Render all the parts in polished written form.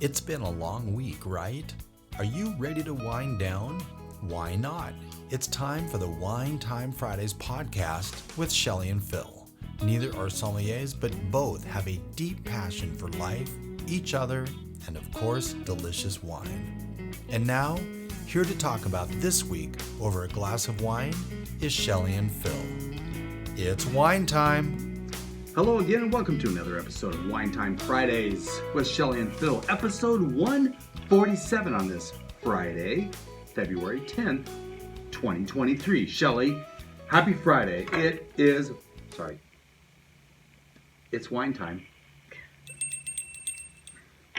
It's been a long week, right? Are you ready to wind down? Why not? It's time for the Wine Time Fridays podcast with Shelley and Phil. Neither are sommeliers, but both have a deep passion for life, each other, and of course, delicious wine. And now, here to talk about this week over a glass of wine is Shelley and Phil. It's wine time. Hello again and welcome to another episode of Wine Time Fridays with Shelley and Phil. Episode 147 on this Friday, February 10th, 2023. Shelley, happy Friday. It's wine time.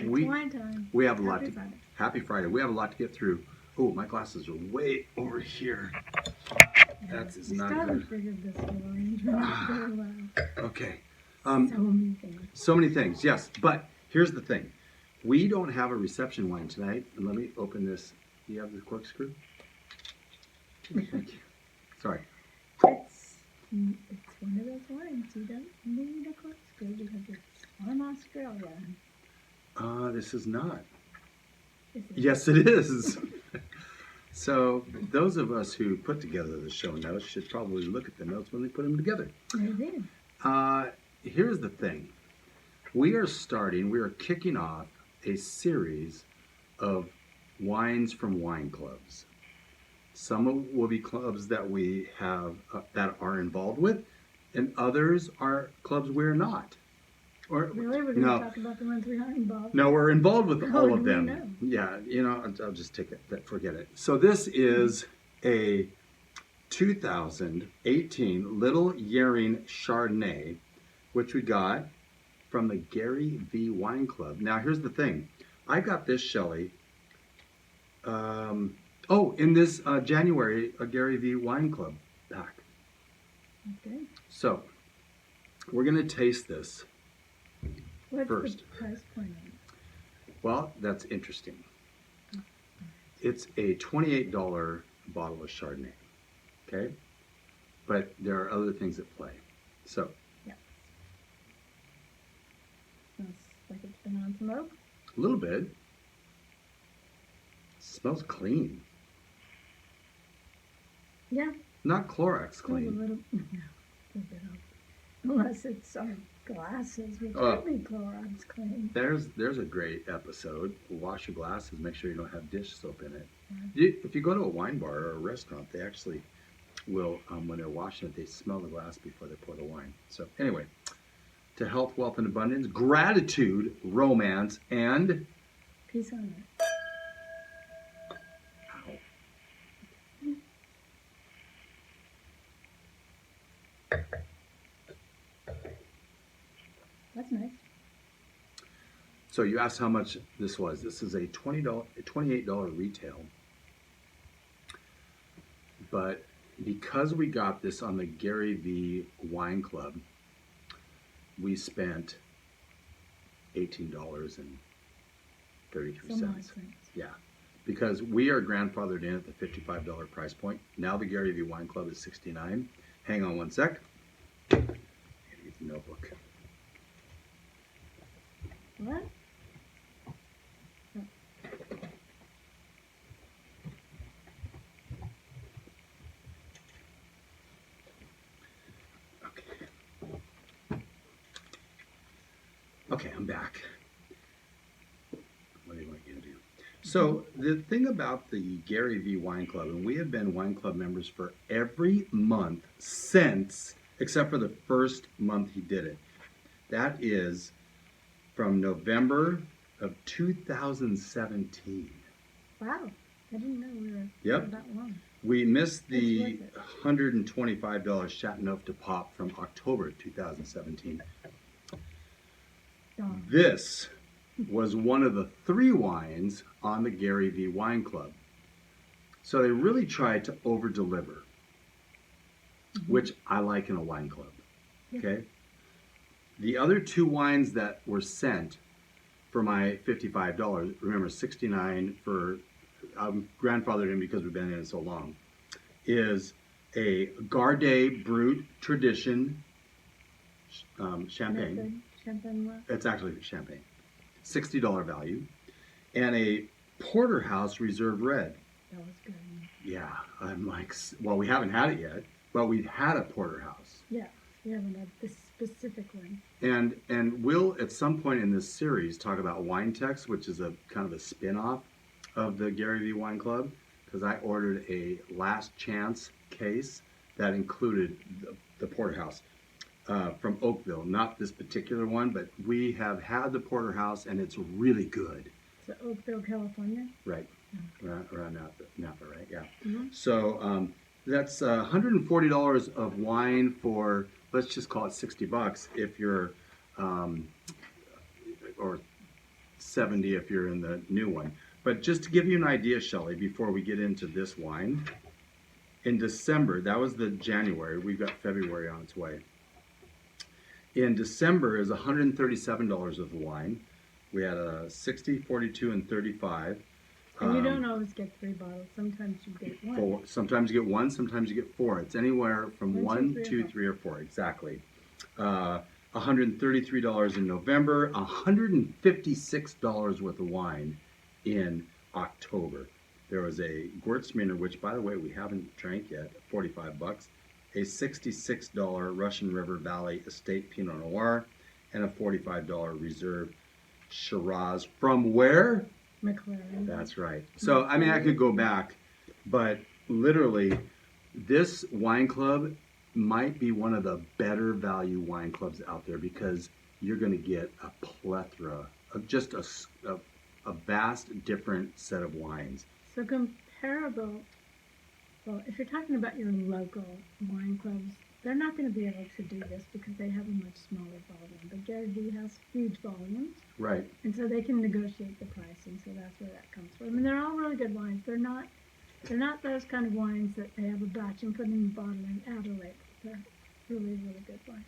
Wine time. We have a Happy lot to Friday. Happy Friday. We have a lot to get through. Oh, my glasses are way over here. That is not Still haven't good. figured this arrangement out very well. Okay. So many things. So many things, yes. But here's the thing. We don't have a reception wine tonight. And let me open this. Do you have the corkscrew? Thank you. Sorry. It's one of those wines you don't need a corkscrew because it's from Australia. This is not. Is it? Yes, it is. So those of us who put together the show notes should probably look at the notes when they put them together. Maybe. Here's the thing. We are kicking off a series of wines from wine clubs. Some will be clubs that we have that are involved with, and others are clubs we're not. Or Really? We're going to talk about the ones we aren't involved. no, we're involved with all of do we them. know? Yeah, I'll just take it. Forget it. So this is a 2018 Little Yering Chardonnay, which we got from the GaryVee Wine Club. Now, here's the thing. I got this, Shelley. In this January, a GaryVee Wine Club pack. Okay. So, we're going to taste this. What's First. the price point on it? Well, that's interesting. It's a $28 bottle of Chardonnay. Okay? But there are other things at play. So, Smells like it's been on smoke. a little bit. Smells clean. Yeah. Not Clorox Smells a clean. little bit of. Unless it's our glasses, which Oh. could be Clorox clean. There's a great episode. Wash your glasses. Make sure you don't have dish soap in it. Yeah. If you go to a wine bar or a restaurant, they actually will, when they're washing it, they smell the glass before they pour the wine. So anyway, to health, wealth, and abundance, gratitude, romance, and Peace on it. ow. That's nice. So you asked how much this was. This is a $28 retail. But because we got this on the GaryVee Wine Club, we spent $18.33. Some odd cents. Yeah, because we are grandfathered in at the $55 price point. Now the GaryVee Wine Club is $69. Hang on one sec. I gotta get the notebook. What? Okay, I'm back. What do you want me to do? So the thing about the GaryVee Wine Club, and we have been wine club members for every month since, except for the first month he did it. That is from November of 2017. Wow. I didn't know we were Yep. that long. We missed the It's worth it. $125 Chateauneuf de Pop from October 2017. Darn. This was one of the 3 wines on the GaryVee Wine Club. So they really tried to over-deliver, which I like in a wine club. Okay? The other 2 wines that were sent for my $55, remember $69 for, I'm grandfathered in because we've been in it so long, is a Garde Brut Tradition champagne. Champagne what? It's actually champagne. $60 value. and a Porterhouse Reserve Red. That was good. Yeah, I'm like, well, we haven't had it yet, but we've had a Porterhouse. Yeah, we haven't had this specific one. And we'll, at some point in this series, talk about Wine Text, which is a kind of a spin-off of the GaryVee Wine Club, because I ordered a last chance case that included the Porterhouse from Oakville. Not this particular one, but we have had the Porterhouse, and it's really good. So Oakville, California? Right. Okay. Around Napa, right? Yeah. Mm-hmm. So that's $140 of wine for, let's just call it $60 if you're, or 70 if you're in the new one. But just to give you an idea, Shelley, before we get into this wine, in December, that was the January, we've got February on its way. In December is $137 of the wine. We had a 60, 42, and 35. And you don't always get 3 bottles. Sometimes you get 1. 4. Sometimes you get 1, sometimes you get 4. It's anywhere from 1, 2, 3, or 4. Exactly. $133 in November, $156 worth of wine in October. There was a Gewürztraminer, which, by the way, we haven't drank yet, $45. A $66 Russian River Valley Estate Pinot Noir, and a $45 Reserve Shiraz. From where? McLaren. That's right. So, I mean, I could go back, but literally, this wine club might be one of the better value wine clubs out there because you're going to get a plethora of just a vast different set of wines. So comparable, well, if you're talking about your local wine clubs, they're not going to be able to do this because they have a much smaller volume. But GaryVee has huge volumes. Right. And so they can negotiate the pricing, so that's where that comes from. And they're all really good wines. They're not those kind of wines that they have a batch and put in the bottle and add a label. They're really, really good wines.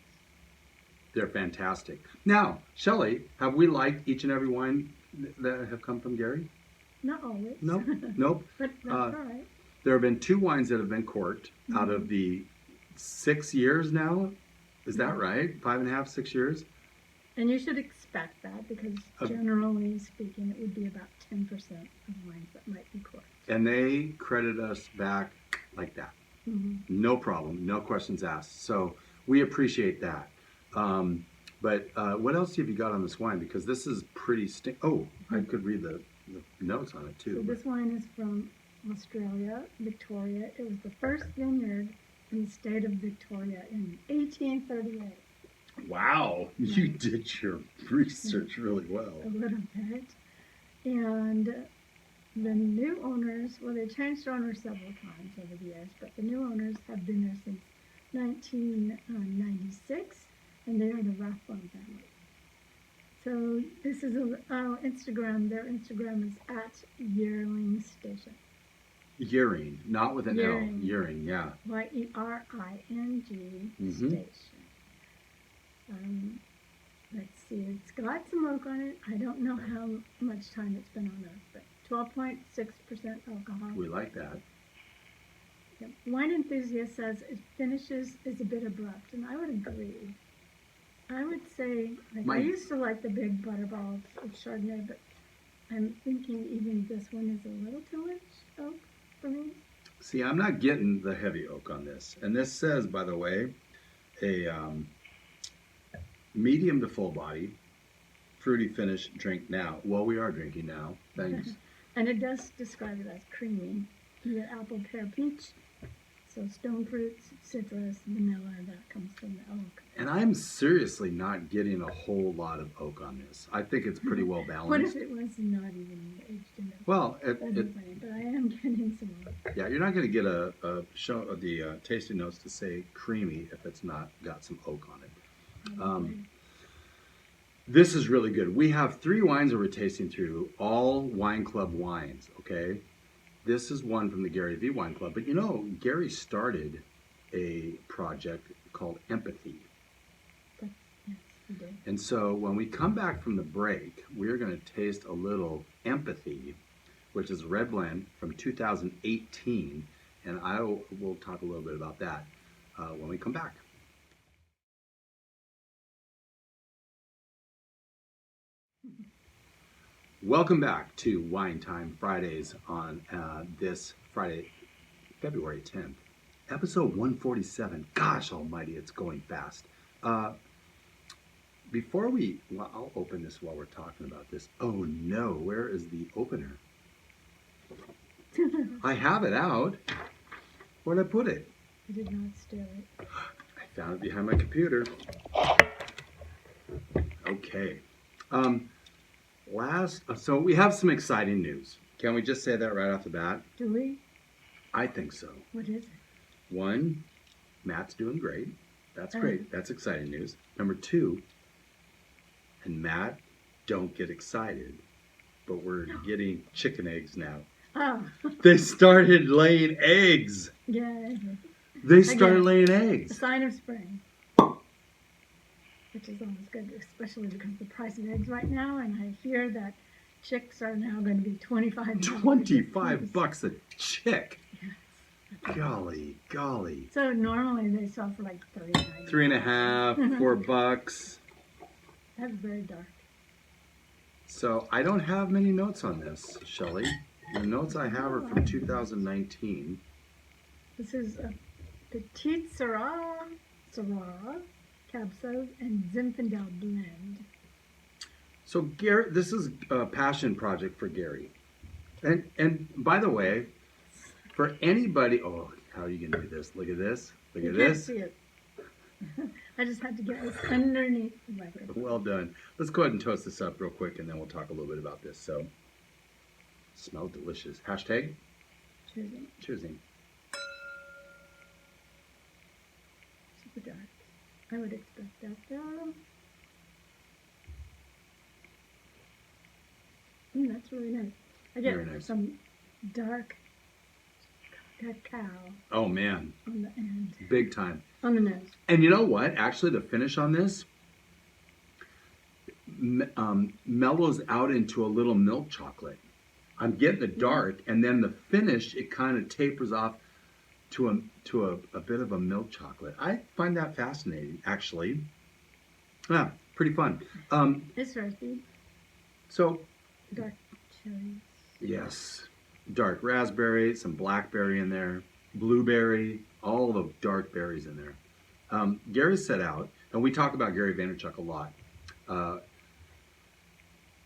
They're fantastic. Now, Shelley, have we liked each and every wine that have come from Gary? Not always. Nope. Nope. But that's all right. There have been 2 wines that have been corked out of the 6 years now. Is that right? 5.5, 6 years? And you should expect that because generally speaking, it would be about 10% of wines that might be corked. And they credit us back like that. Mm-hmm. No problem. No questions asked. So we appreciate that. But what else have you got on this wine? Because this is pretty I could read the notes on it too. So this wine is from Australia, Victoria. It was the first vineyard in the state of Victoria in 1838. Wow, you did your research really well. A little bit. And the new owners, well, they changed owners several times over the years, but the new owners have been there since 1996, and they are the Rathbone family. So this is Instagram. Their Instagram is at Yearling Station. Yearing, not with an Yearing. L. Yearing, yeah. Yering Station. Let's see, it's got some oak on it. I don't know how much time it's been on earth, but 12.6% alcohol. We like that. Yep. Wine enthusiast says it finishes is a bit abrupt, and I would agree. I would say, I used to like the big butterballs of Chardonnay, but I'm thinking even this one is a little too much oak for me. See, I'm not getting the heavy oak on this. And this says, by the way, a medium to full body, fruity finish, drink now. Well, we are drinking now. Thanks. And it does describe it as creamy. You get apple, pear, peach. So stone fruits, citrus, vanilla, that comes from the oak. And I'm seriously not getting a whole lot of oak on this. I think it's pretty well balanced. What if it was not even aged in oak? Well, But I am getting some oak. yeah, you're not going to get a show of the tasting notes to say creamy if it's not got some oak on it. This is really good. We have 3 wines that we're tasting through, all Wine Club wines, okay? This is one from the GaryVee Wine Club. But you know, Gary started a project called Empathy. Yes, we did. And so when we come back from the break, we're going to taste a little Empathy, which is a red blend from 2018. And I will talk a little bit about that when we come back. Welcome back to Wine Time Fridays on this Friday, February 10th, episode 147. Gosh almighty, it's going fast. Well, I'll open this while we're talking about this. Oh no, where is the opener? I have it out. Where'd I put it? I did not steal it. I found it behind my computer. Okay. So we have some exciting news. Can we just say that right off the bat? Do we? I think so. What is it? One, Matt's doing great. That's Oh. great. That's exciting news. Number two, and Matt, don't get excited, but we're getting chicken eggs now. Oh, They started laying eggs. yeah. They started Again. laying A eggs. sign of spring. Which is always good, especially because of the price of eggs right now, and I hear that chicks are now going to be $25. $25 a chick. Golly. So normally they sell for like $3.99. $3.50, $4. That's very dark. So I don't have many notes on this, Shelley. The notes I have are from 2019. This is a Petite Syrah, Cab Sauv, and Zinfandel blend. So Gary, this is a passion project for Gary. And by the way, for anybody, oh, how are you going to do this? Look at this. Look at You can't this. see it. I just had to get this underneath the microphone. Well done. Let's go ahead and toast this up real quick, and then we'll talk a little bit about this. So, smells delicious. Hashtag choosing. Super dark. I would expect that though. That's really nice. I get Very nice. some dark cacao Oh man, on the end, big time. on the nose. And you know what? Actually, the finish on this mellows out into a little milk chocolate. I'm getting the dark, and then the finish, it kind of tapers off to a bit of a milk chocolate. I find that fascinating, actually. Yeah, pretty fun. It's recipe, So, dark cherries. yes, dark raspberry, some blackberry in there, blueberry, all the dark berries in there. Gary set out, and we talk about Gary Vaynerchuk a lot.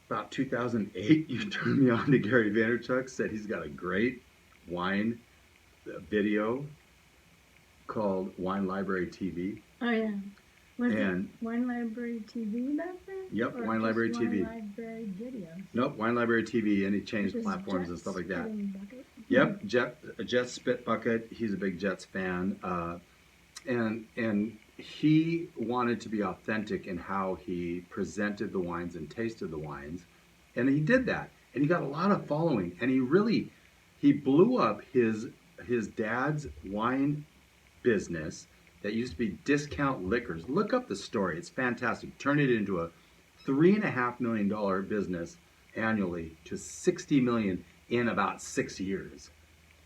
About 2008, you turned me on to Gary Vaynerchuk, said he's got a great wine video called Wine Library TV. Oh yeah. Was And- it Wine Library TV back then? Yep, Or Wine just Library TV. Wine Library videos. Nope, Wine Library TV, and he changed Which is platforms and Jets stuff like that. spitting bucket. Yep, Jets Spit Bucket. He's a big Jets fan, and he wanted to be authentic in how he presented the wines and tasted the wines, and he did that, and he got a lot of following, and he blew up his dad's wine business that used to be Discount Liquors. Look up the story; it's fantastic. Turned it into a $3.5 million business annually to $60 million in about 6 years.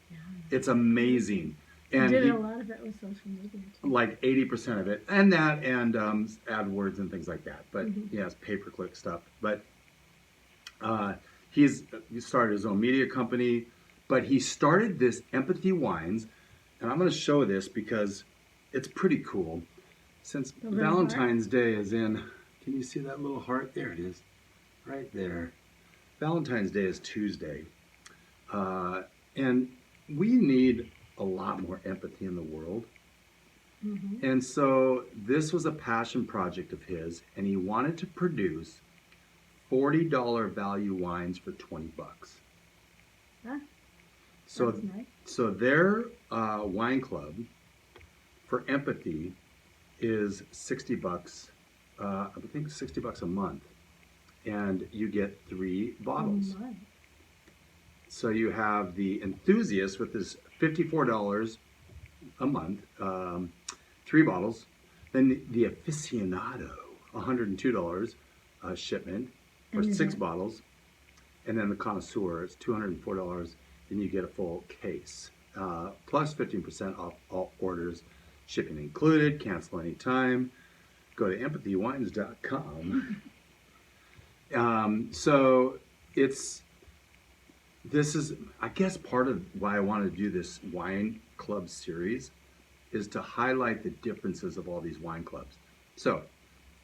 Yeah. It's amazing. He And did he- a lot of it with social media too. like 80% of it, and that, and AdWords and things like that. But yes, pay-per-click stuff. But he started his own media company, but he started this Empathy Wines, and I'm going to show this because it's pretty cool. Since The little Valentine's Day is in, can you see that little heart? There it is, right there. Valentine's Day is Tuesday, and we need a lot more empathy in the world. Mm-hmm. And so this was a passion project of his, and he wanted to produce $40 value wines for $20. Huh? So, That's nice. so their wine club for empathy is $60. I think $60 a month, and you get 3 bottles. Oh my. So you have the enthusiast with his $54 a month, 3 bottles. Then the aficionado, $102 a shipment for And you 6 get- bottles. And then the connoisseur is $204, and you get a full case. Plus 15% off all orders, shipping included, cancel anytime. Go to empathywines.com. So this is, I guess, part of why I want to do this wine club series is to highlight the differences of all these wine clubs. So,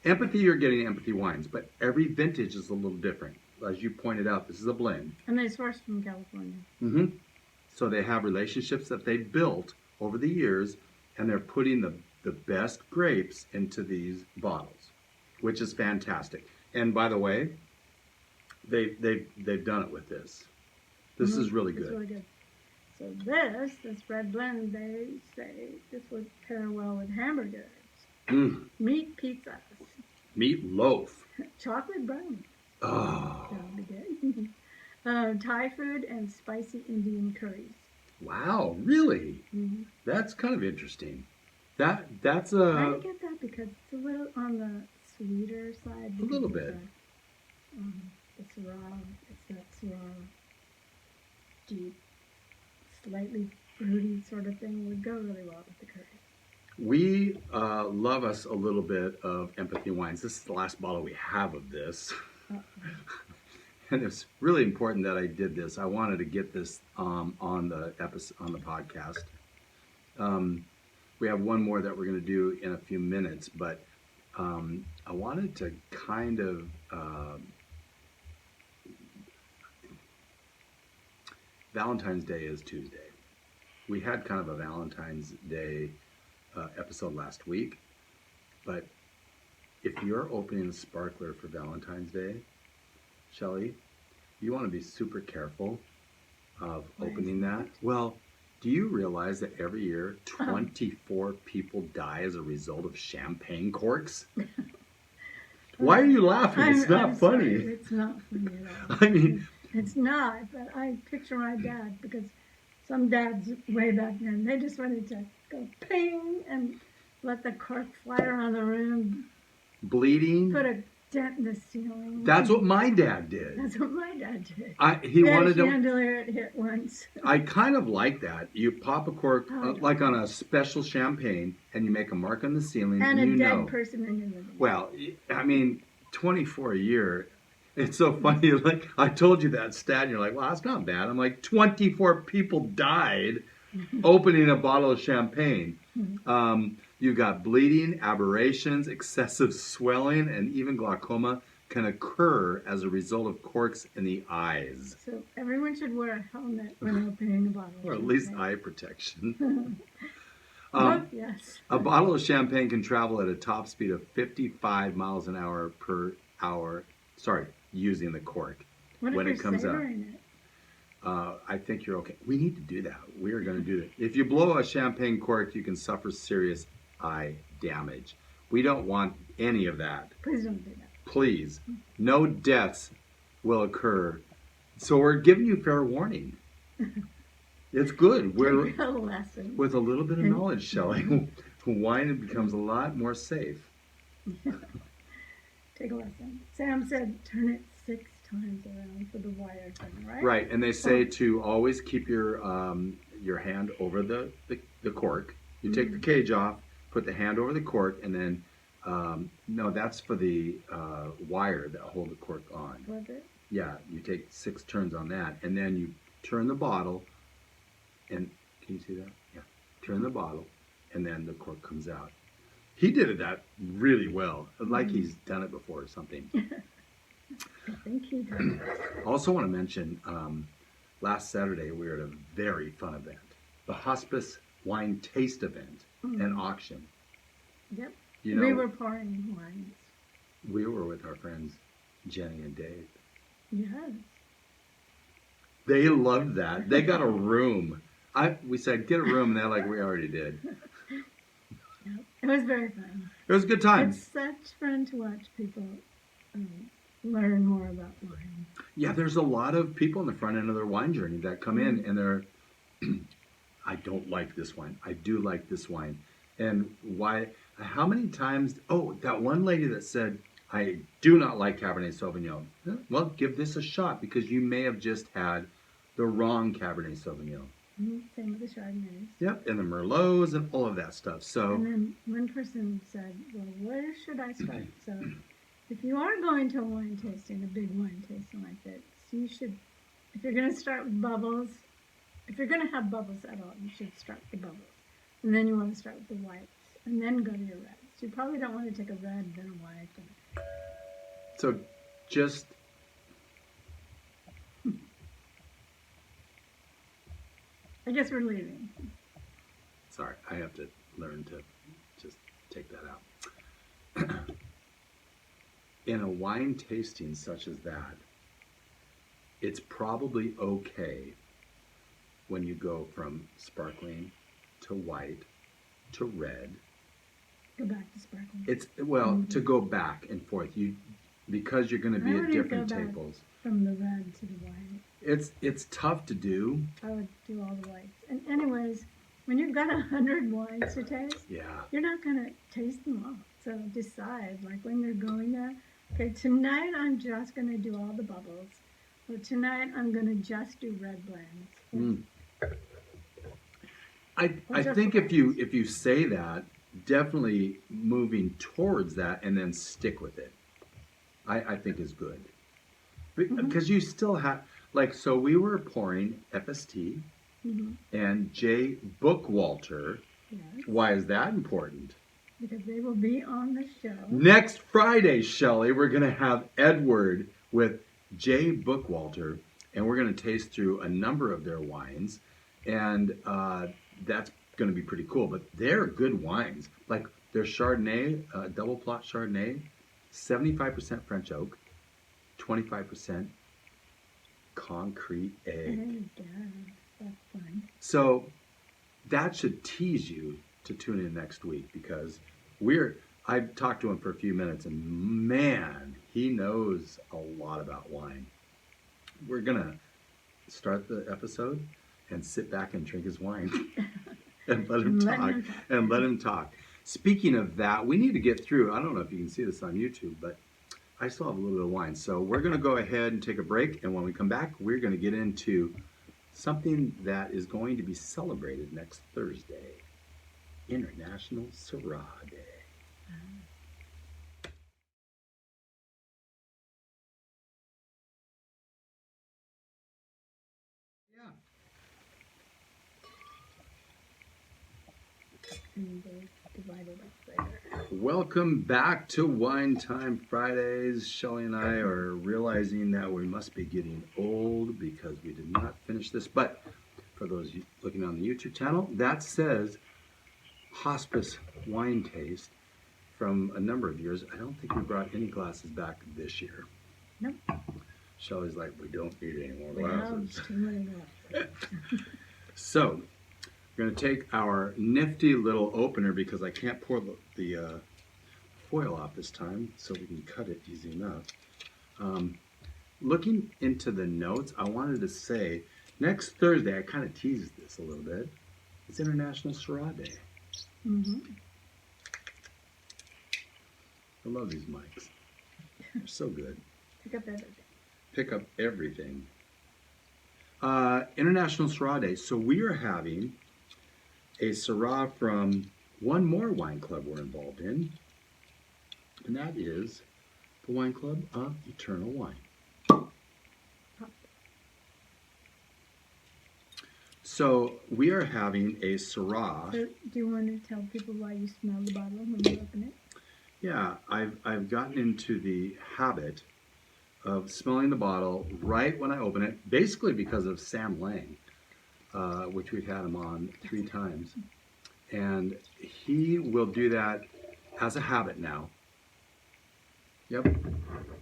Empathy, you're getting Empathy wines, but every vintage is a little different. As you pointed out, this is a blend. And they sourced from California. Mm-hmm. So they have relationships that they built over the years, and they're putting the best grapes into these bottles, which is fantastic. And by the way, they've done it with this. This is really good. It's really good. So this red blend, they say this would pair well with hamburgers, meat pizzas, meat loaf, chocolate brownie. Oh, That would be good. Thai food and spicy Indian curries. Wow, really? Mm-hmm. That's kind of interesting. That's I get that because it's a little on the sweeter side. A little bit. It's raw. It's that Syrah, deep, slightly fruity sort of thing would go really well with the curry. We love us a little bit of Empathy wines. This is the last bottle we have of this. And it's really important that I did this. I wanted to get this on the episode, on the podcast. We have one more that we're going to do in a few minutes, but I wanted to kind of Valentine's Day is Tuesday. We had kind of a Valentine's Day episode last week, but if you're opening a sparkler for Valentine's Day, Shelley, you want to be super careful of opening that. Well, do you realize that every year 24 people die as a result of champagne corks? Why are you laughing? It's not funny. Sorry. It's not funny at all. I mean, it's not, but I picture my dad because some dads way back then, they just wanted to go ping and let the cork fly around the room. Bleeding. Put a dent in the ceiling. That's what my dad did. That's what my dad did. He wanted to. Chandelier it hit once. I kind of like that. You pop a cork like on a special champagne, and you make a mark on the ceiling, and you a dead know. person in your living room. Well, I mean, 24 a year. It's so funny. Like I told you that stat, and you're like, "Well, that's not bad." I'm like, 24 people died opening a bottle of champagne. You've got bleeding, aberrations, excessive swelling, and even glaucoma can occur as a result of corks in the eyes. So everyone should wear a helmet when opening a bottle. Or at least eye protection. Yes. A bottle of champagne can travel at a top speed of 55 miles an hour per hour. Sorry, using the cork. What when if it comes out. savoring it? I think you're okay. We need to do that. We are going to do that. If you blow a champagne cork, you can suffer serious eye damage. We don't want any of that. Please don't do that. Please. No deaths will occur. So we're giving you fair warning. It's good. We're Take a lesson. with a little bit of knowledge, Shelley. Wine becomes a lot more safe. Take a lesson. Sam said turn it 6 times around for the wire thing, right? Right, and they say to always keep your hand over the cork. You take the cage off, put the hand over the cork, and then no, that's for the wire that hold the cork on. Was it? Yeah, you take 6 turns on that, and then you turn the bottle, and can you see that? Yeah, turn the bottle, and then the cork comes out. He did that really well, like he's done it before or something. I think he did. I also want to mention, last Saturday we were at a very fun event, the Hospice Wine Taste Event and Auction. Yep. You know, we were pouring wines. We were with our friends Jenny and Dave. Yes. They loved that. They got a room. We said, get a room, and they're like, we already did. Yep. It was very fun. It was a good time. It's such fun to watch people learn more about wine. Yeah, there's a lot of people in the front end of their wine journey that come in and they're, I don't like this wine. I do like this wine. And why? How many times? Oh, that one lady that said, I do not like Cabernet Sauvignon. Well, give this a shot because you may have just had the wrong Cabernet Sauvignon. Same with the Chardonnays. Yep, and the Merlots and all of that stuff. So, and then one person said, well, where should I start? So if you are going to a wine tasting, a big wine tasting like this, you should, if you're going to start with bubbles, if you're going to have bubbles at all, you should start with the bubbles. And then you want to start with the whites, and then go to your reds. You probably don't want to take a red, then a white. So just I guess we're leaving. sorry, I have to learn to just take that out. In a wine tasting such as that, it's probably okay when you go from sparkling to white to red. Go back to sparkling. It's to go back and forth. Because you're going to be at different tables. From the red to the white. It's tough to do. I would do all the whites. And anyways, when you've got 100 wines to taste, you're not going to taste them all. So decide, like when you're going there, okay, tonight I'm just going to do all the bubbles. Or tonight I'm going to just do red blends. I think if you say that, definitely moving towards that and then stick with it, I think is good. Because you still have, like, so we were pouring FST and J. Bookwalter. Yes. Why is that important? Because they will be on the show. Next Friday, Shelley, we're going to have Edward with J. Bookwalter, and we're going to taste through a number of their wines, and that's going to be pretty cool. But they're good wines. Like their Chardonnay, double plot Chardonnay, 75% French oak, 25% concrete egg. That's fine. So that should tease you to tune in next week, because I've talked to him for a few minutes, and man, he knows a lot about wine. We're gonna start the episode and sit back and drink his wine and let him talk. Speaking of that, we need to get through, I don't know if you can see this on YouTube, but I still have a little bit of wine. So we're going to go ahead and take a break. And when we come back, we're going to get into something that is going to be celebrated next Thursday, International Syrah Day. And they divide it up later. Welcome back to Wine Time Fridays. Shelley and I are realizing that we must be getting old because we did not finish this. But for those looking on the YouTube channel, that says Hospice Wine Taste from a number of years. I don't think we brought any glasses back this year. Nope. Shelley's like, we don't need any more glasses. Too many glasses. So, we're going to take our nifty little opener, because I can't pour the foil off this time, so we can cut it easy enough. Looking into the notes, I wanted to say, next Thursday, I kind of teased this a little bit, it's International Syrah Day. I love these mics. They're so good. Pick up everything. Pick up everything. International Syrah Day. So we are having a Syrah from one more wine club we're involved in, and that is the Wine Club of Eternal Wine. So we are having a Syrah. So do you want to tell people why you smell the bottle when you open it? Yeah, I've gotten into the habit of smelling the bottle right when I open it, basically because of Sam Lang, which we've had him on 3 times. And he will do that as a habit now. Yep.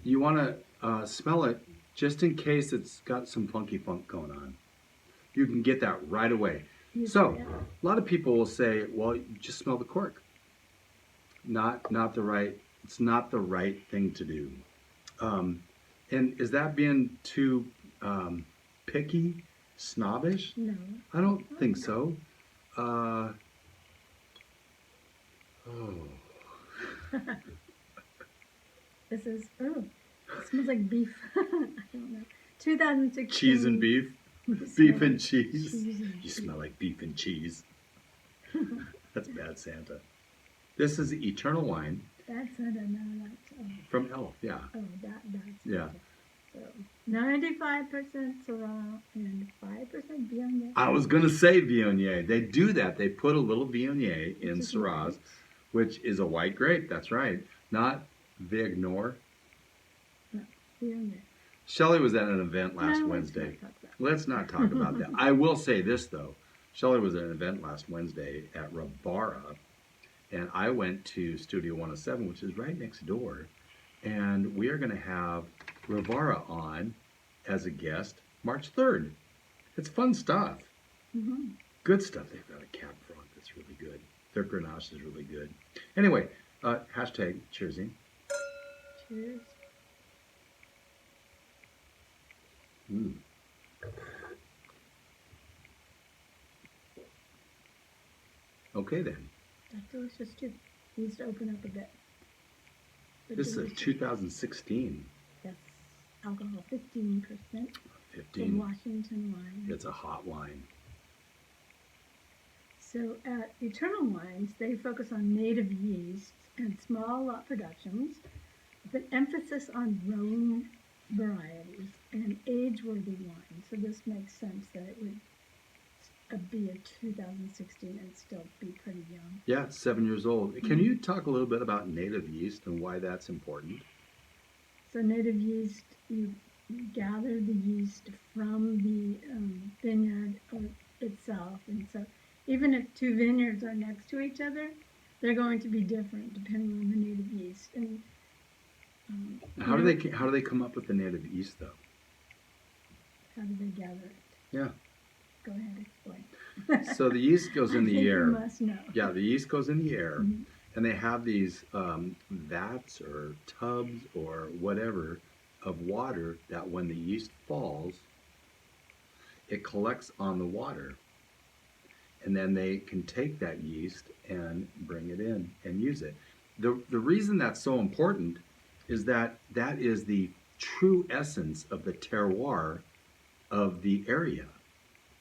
You want to smell it just in case it's got some funky funk going on. You can get that right away. So, a lot of people will say, well, you just smell the cork. It's not the right thing to do. And is that being too picky, snobbish? No. I don't think so. This is, it smells like beef. I don't know. 2016. Cheese and beef? Beef and cheese. You smell like beef and cheese. That's Bad Santa. This is Eternal Wine. Bad Santa, no, that's... From Elf, yeah. Oh, that's... Yeah. So, 95% Syrah and 5% Viognier. I was going to say Viognier. They do that. They put a little Viognier in Which is Syrahs, white. which is a white grape. That's right. Not Viognier. No, Viognier. Shelley was at an event last No, Wednesday. let's not talk about Let's not talk about it. that. I will say this, though. Shelley was at an event last Wednesday at Rabara, and I went to Studio 107, which is right next door, and we are going to have Rabara on as a guest March 3rd. It's fun stuff. Mm-hmm. Good stuff. They've got a Cab Franc that's really good. Their Grenache is really good. Anyway, hashtag cheersing. Cheers. Mm. Okay then. That's delicious too. Needs to open up a bit. But This is a delicious. 2016. Yes. Alcohol 15%. 15. Washington wine. It's a hot wine. So at Eternal Wines, they focus on native yeasts and small lot productions with an emphasis on Rhone varieties and age-worthy wines. So this makes sense that it would be a 2016 and still be pretty young. Yeah, 7 years old. Can you talk a little bit about native yeast and why that's important? So native yeast, you gather the yeast from the vineyard itself, and so even if two vineyards are next to each other, they're going to be different depending on the native yeast. And How do they come up with the native yeast though? how do they gather it? Yeah. Go ahead, explain. So the yeast goes in I the think air. You must know. Yeah, the yeast goes in the air, Mhm. and they have these vats or tubs or whatever of water that when the yeast falls, it collects on the water. And then they can take that yeast and bring it in and use it. The reason that's so important is that that is the true essence of the terroir of the area,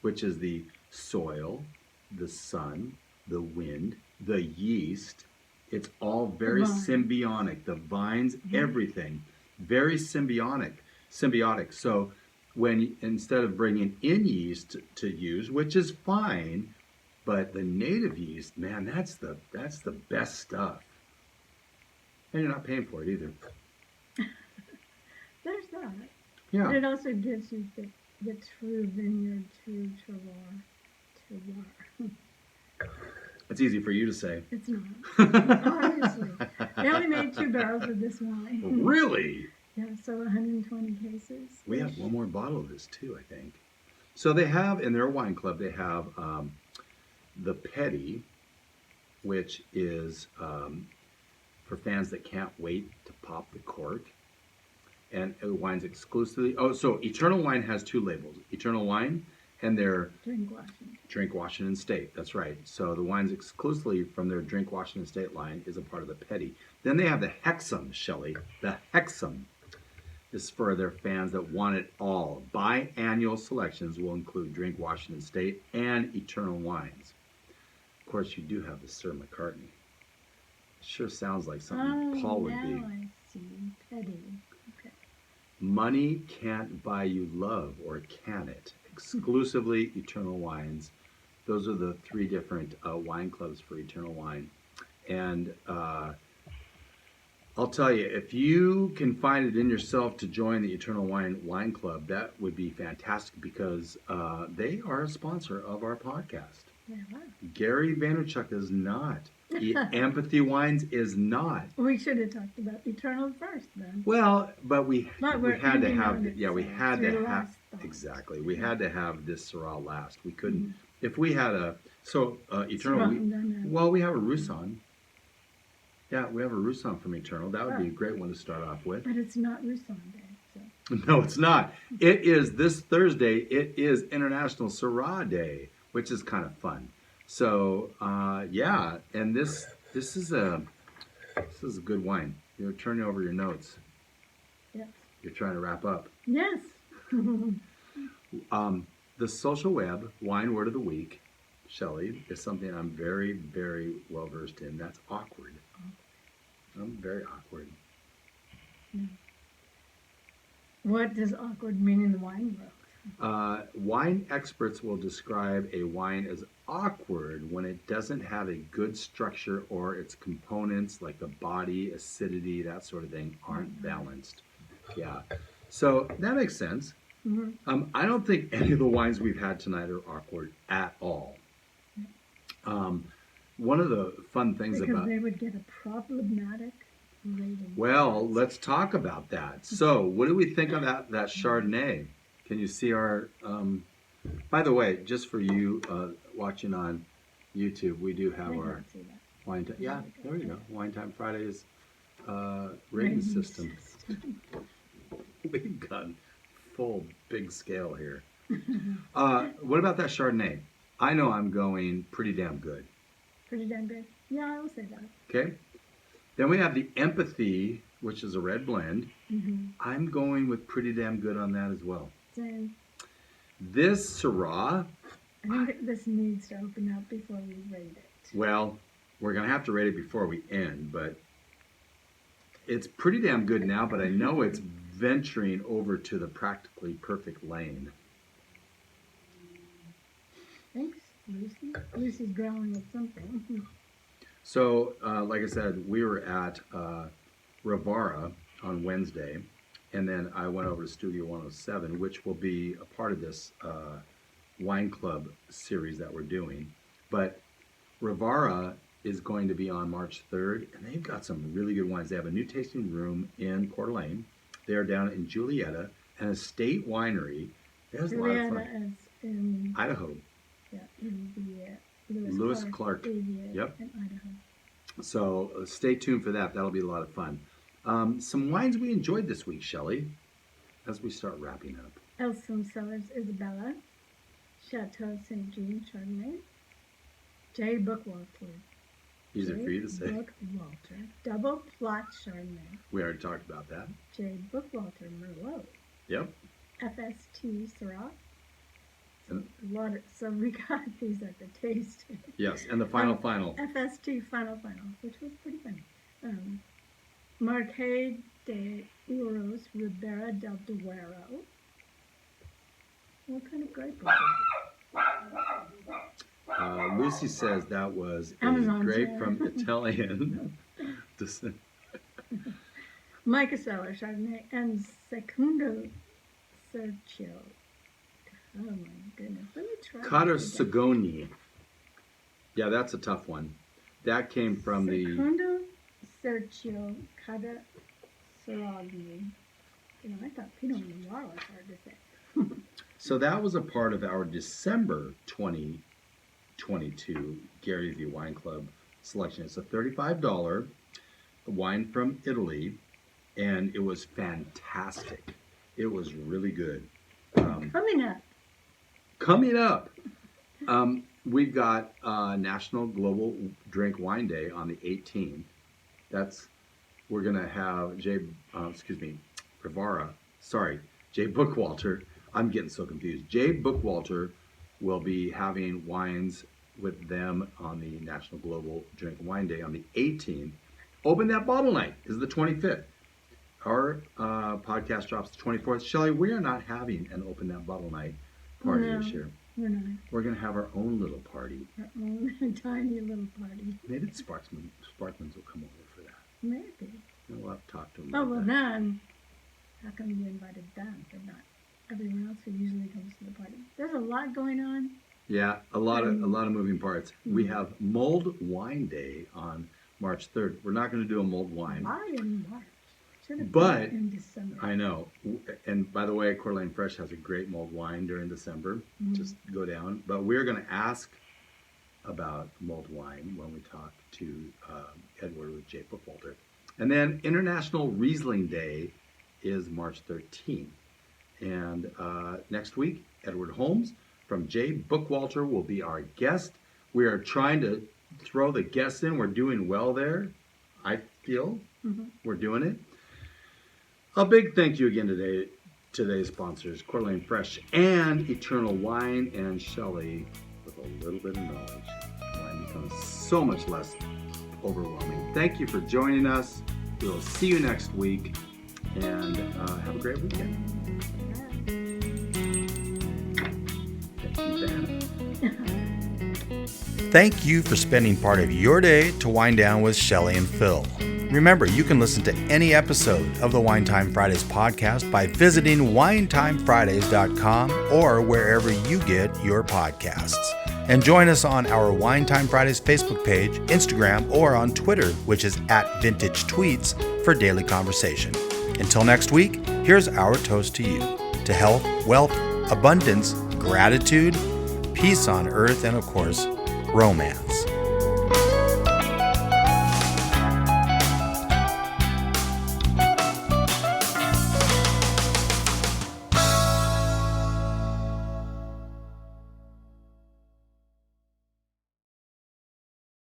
which is the soil, the sun, the wind, the yeast. It's all very symbiotic. The vines, everything, very symbiotic. So when instead of bringing in yeast to use, which is fine, but the native yeast, man, that's the best stuff. And you're not paying for it either. There's that. Yeah. But it also gives you the true vineyard, true terroir. It's easy for you to say. It's not. Obviously. They only made 2 barrels of this wine. Really? Yeah, so 120 cases. We have one more bottle of this too, I think. So they have, in their wine club, they have the Petty, which is for fans that can't wait to pop the cork. And it wines exclusively. Oh, so Eternal Wine has 2 labels. Eternal Wine and their Drink Washington State. That's right. So the wines exclusively from their Drink Washington State line is a part of the Petty. Then they have the Hexam, Shelley. The Hexam is for their fans that want it all. Biannual selections will include Drink Washington State and Eternal Wines. Of course, you do have the Sir McCartney. Sure sounds like something Paul would be. I see. Petty. Okay. Money can't buy you love, or can it? Exclusively Eternal Wines. Those are the 3 different wine clubs for Eternal Wine. And I'll tell you, if you can find it in yourself to join the Eternal Wine Club, that would be fantastic because they are a sponsor of our podcast. Yeah. Gary Vaynerchuk is not. Empathy Wines is not. We should have talked about Eternal first then. Well, but we had to have thoughts. exactly. We had to have this Syrah last. We couldn't if we had a Eternal. We have a Roussan. Yeah, we have a Roussan from Eternal. That would be a great one to start off with. But it's not Roussan Day. So. No, it's not. It is this Thursday. It is International Syrah Day, which is kind of fun. So yeah, and this is a good wine. You're turning over your notes. Yes. You're trying to wrap up. Yes. The social web wine word of the week, Shelley, is something I'm very, very well versed in. That's awkward. I'm very awkward. Yeah. What does awkward mean in the wine world? Wine experts will describe a wine as awkward when it doesn't have a good structure or its components like the body, acidity, that sort of thing aren't balanced. Yeah. So that makes sense. I don't think any of the wines we've had tonight are awkward at all. One of the fun things Because about... they would get a problematic rating. Well, let's talk about that. So, what do we think of that Chardonnay? Can you see our... by the way, just for you watching on YouTube, we do have our Wine Time... Yeah, there you go. Wine Time Fridays rating system. We've gone full big scale here. What about that Chardonnay? I know I'm going pretty damn good. Pretty damn good. Yeah, I will say that. Okay. Then we have the Empathy, which is a red blend. I'm going with pretty damn good on that as well. Same. This Syrah... I think this needs to open up before we rate it. Well, we're going to have to rate it before we end, but it's pretty damn good now, but I know it's venturing over to the practically perfect lane. Thanks, Lucy. Lucy's growling at something. So, like I said, we were at Rivara on Wednesday, and then I went over to Studio 107, which will be a part of this wine club series that we're doing. But Rivara is going to be on March 3rd, and they've got some really good wines. They have a new tasting room in Coeur d'Alene. They are down in Julietta, an estate winery. There's a lot of fun. Is in Idaho. Yeah, in the Lewis Clark. Yep. In Idaho. So stay tuned for that. That'll be a lot of fun. Some wines we enjoyed this week, Shelley, as we start wrapping up. Elson Cellars Isabella, Chateau St. Jean Chardonnay, J. Bookwalter. Easy for you to say. Bookwalter, Double Plot Chardonnay. We already talked about that. J. Bookwalter Merlot. Yep. FST Syrah. So we got these at the tasting. Yes, and the final. FST Final, which was pretty funny. Marqués de Uros Ribera del Duero. What kind of grape was it? Lucy says that was a Amazon grape from Italian. Micah Cellar Chardonnay and Secundo Sergio. Oh my goodness. Let me try. Catasagoni. Yeah, that's a tough one. That came from Secundo Sergio Catasagoni. You know, I thought Pinot Noir was hard to say. So that was a part of our December 2022 GaryVee Wine Club selection. It's a $35 wine from Italy, and it was fantastic. It was really good. Coming up, we've got National Global Drink Wine Day on the 18th. We're gonna have Jay Bookwalter. I'm getting so confused. Jay Bookwalter will be having wines with them on the National Global Drink Wine Day on the 18th. Open That Bottle Night is the 25th. Our podcast drops the 24th. Shelley, we are not having an Open That Bottle Night party this year. We're not. We're going to have our own little party. Our own tiny little party. Maybe the Sparkmans will come over for that. Maybe. We'll have to talk to them Oh, about well that. then, how come you invited them but not everyone else who usually comes to the party? There's a lot going on. Yeah, a lot of moving parts. We have Mulled Wine Day on March 3rd. We're not going to do a mulled wine. Why in March? Should have But been in December. I know. And by the way, Coeur d'Alene Fresh has a great mulled wine during December. Just go down. But we're going to ask about mulled wine when we talk to Edward with Jay Bookwalter. And then International Riesling Day is March 13th. And next week, Edward Holmes from Jay Bookwalter will be our guest. We are trying to throw the guests in. We're doing well there. I feel we're doing it. A big thank you again today to today's sponsors, Coeur d'Alene Fresh and Eternal Wine, and Shelley with a little bit of knowledge. Wine becomes so much less overwhelming. Thank you for joining us. We'll see you next week. and have a great weekend. Thank you, Vanna. Thank you for spending part of your day to wind down with Shelley and Phil. Remember, you can listen to any episode of the Wine Time Fridays podcast by visiting winetimefridays.com or wherever you get your podcasts. And join us on our Wine Time Fridays Facebook page, Instagram, or on Twitter, which is @VintageTweets, for daily conversation. Until next week, here's our toast to you, to health, wealth, abundance, gratitude, peace on earth, and of course, romance.